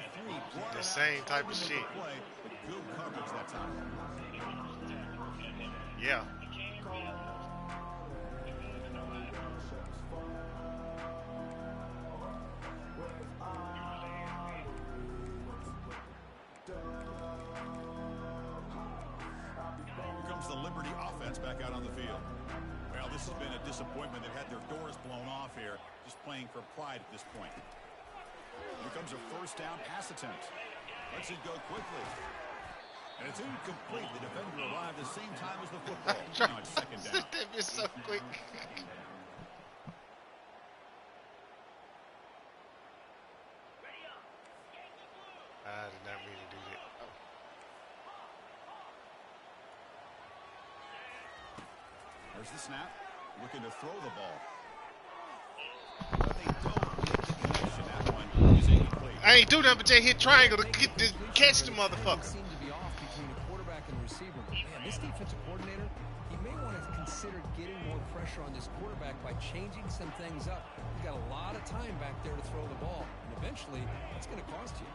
Speaker 1: The same type of shit.
Speaker 3: Play, but good coverage that time.
Speaker 1: Yeah.
Speaker 3: Here comes the Liberty offense back out on the field. Well, this has been a disappointment. They've had their doors blown off here, just playing for pride at this point. Here comes a first down pass attempt. Lets it go quickly. And it's incomplete. The defender arrived at the same time as the football. Now it's second down.
Speaker 1: That is so quick. I did not mean to do that.
Speaker 3: There's the snap. Looking to throw the ball. But they don't get the connection. That one is incomplete.
Speaker 1: I ain't do nothing but just hit triangle to get this, catch the motherfucker.
Speaker 2: Seem to be off between a quarterback and a receiver. But man, this defensive coordinator, he may want to consider getting more pressure on this quarterback by changing some things up. You got a lot of time back there to throw the ball, and eventually that's going to cost you.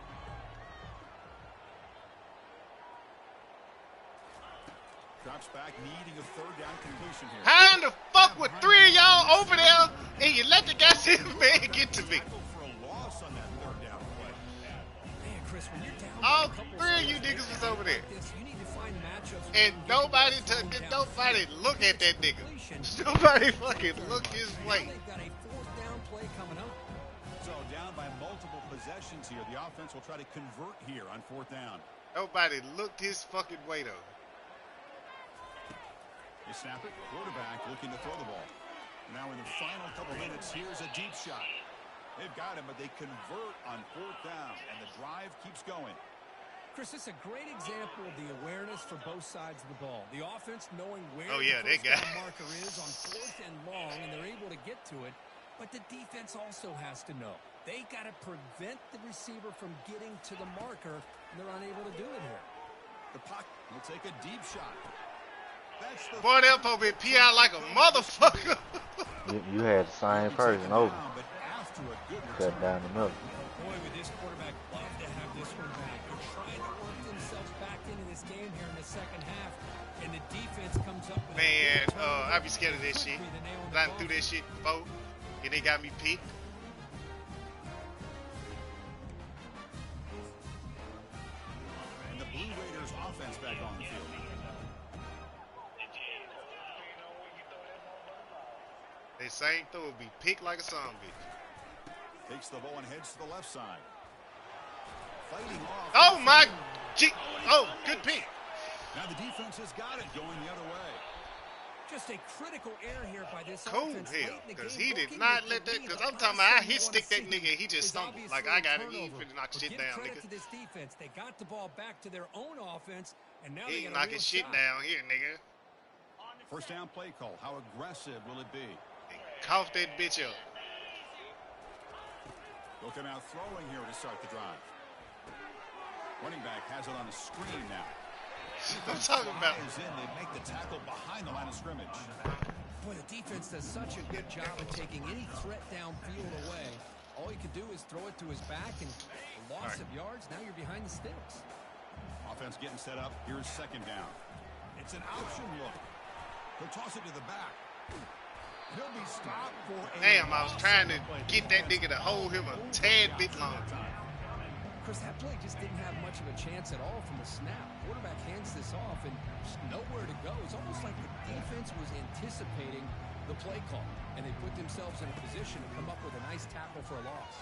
Speaker 3: Drops back, needing a third down completion here.
Speaker 1: How in the fuck with 3 of y'all over there and you let the goddamn man get to me?
Speaker 3: Tackle for a loss on that third down play.
Speaker 2: Man, Chris, when you're down
Speaker 1: All
Speaker 2: by a couple
Speaker 1: 3 of you
Speaker 2: scores
Speaker 1: niggas was over there.
Speaker 2: like this, you need to find matchups
Speaker 1: And
Speaker 2: where you
Speaker 1: nobody
Speaker 2: get the ball
Speaker 1: nobody
Speaker 2: downfield.
Speaker 1: look at that nigga.
Speaker 2: Completion.
Speaker 1: Nobody fucking look his
Speaker 2: Now
Speaker 1: way.
Speaker 2: they've got a fourth down play coming up.
Speaker 3: So down by multiple possessions here. The offense will try to convert here on fourth down.
Speaker 1: Nobody looked his fucking way though.
Speaker 3: They snap it. Quarterback looking to throw the ball. Now in the final couple minutes, here's a deep shot. They've got him, but they convert on fourth down, and the drive keeps going.
Speaker 2: Chris, this is a great example of the awareness for both sides of the ball. The offense knowing where
Speaker 1: Oh, yeah,
Speaker 2: the
Speaker 1: they got
Speaker 2: first down marker is on fourth and long, and they're able to get to it. But the defense also has to know. They got to prevent the receiver from getting to the marker, and they're unable to do it here.
Speaker 3: The pocket will take a deep shot. That's the
Speaker 1: Boy, they'll probably be out like a motherfucker.
Speaker 4: You had the same person over.
Speaker 3: But after a good
Speaker 4: Cut
Speaker 3: return.
Speaker 4: down the middle.
Speaker 2: Boy, would this quarterback love to have this one back. They're trying to work themselves back into this game here in the second half, and the defense comes up with
Speaker 1: Man,
Speaker 2: a
Speaker 1: I be scared of this shit. I done through this shit before, and they got me picked.
Speaker 3: And the Blue Raiders offense back on the field.
Speaker 1: They same throw will be picked like a son bitch.
Speaker 3: Takes the ball and heads to the left side. Fighting off.
Speaker 1: Oh my gee. Oh, good pick.
Speaker 3: Now the defense has got it going the other way.
Speaker 2: Just a critical error here by this
Speaker 1: Cool
Speaker 2: offense
Speaker 1: here,
Speaker 2: late in the
Speaker 1: because
Speaker 2: game,
Speaker 1: he did
Speaker 2: looking
Speaker 1: not
Speaker 2: with
Speaker 1: let
Speaker 2: the
Speaker 1: that,
Speaker 2: lead.
Speaker 1: because
Speaker 2: The
Speaker 1: I'm talking
Speaker 2: last
Speaker 1: about I
Speaker 2: thing you
Speaker 1: hit
Speaker 2: want to
Speaker 1: stick that
Speaker 2: see
Speaker 1: nigga and he just
Speaker 2: is
Speaker 1: stumbled.
Speaker 2: obviously
Speaker 1: Like, I got it,
Speaker 2: a
Speaker 1: he ain't
Speaker 2: turnover.
Speaker 1: finna knock
Speaker 2: But
Speaker 1: shit
Speaker 2: give
Speaker 1: down,
Speaker 2: credit
Speaker 1: nigga.
Speaker 2: to this defense. They got the ball back to their own offense, and now
Speaker 1: He
Speaker 2: they
Speaker 1: ain't
Speaker 2: got a
Speaker 1: knocking
Speaker 2: real
Speaker 1: shit
Speaker 2: shot.
Speaker 1: down here, nigga.
Speaker 3: First down play call. How aggressive will it be?
Speaker 1: Cough that bitch up.
Speaker 3: Looking out throwing here to start the drive. Running back has it on a screen now.
Speaker 1: I'm talking about.
Speaker 3: They make the tackle behind the line of scrimmage.
Speaker 2: Boy, the defense does such a good job of taking any threat downfield away. All you could do is throw it to his back, and a loss of yards, now you're behind the sticks.
Speaker 3: Offense getting set up. Here's second down. It's an option look. He'll toss it to the back. He'll be stopped for a
Speaker 1: Damn, I was trying to get that nigga to hold him a tad bit longer.
Speaker 2: Chris, that play just didn't have much of a chance at all from the snap. Quarterback hands this off and just nowhere to go. It's almost like the defense was anticipating the play call, and they put themselves in a position to come up with a nice tackle for a loss.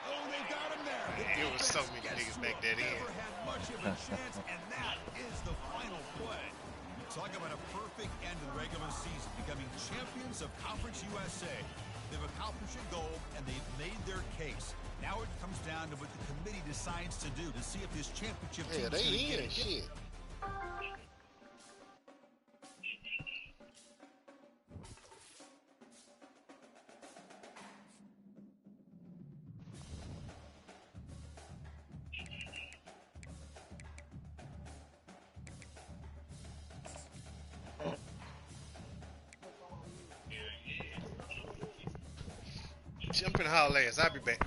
Speaker 3: Oh, they got him there.
Speaker 1: Man, it was so many niggas back that end.
Speaker 3: Never had much of a chance, and that is the final play. Talk about a perfect end to the regular season, becoming champions of Conference USA. They've accomplished a goal, and they've made their case. Now it comes down to what the committee decides to do to see if this championship team is
Speaker 1: Yeah, they
Speaker 3: going to get
Speaker 1: in
Speaker 3: it.
Speaker 1: shit. Jumping highlights. I'll be back.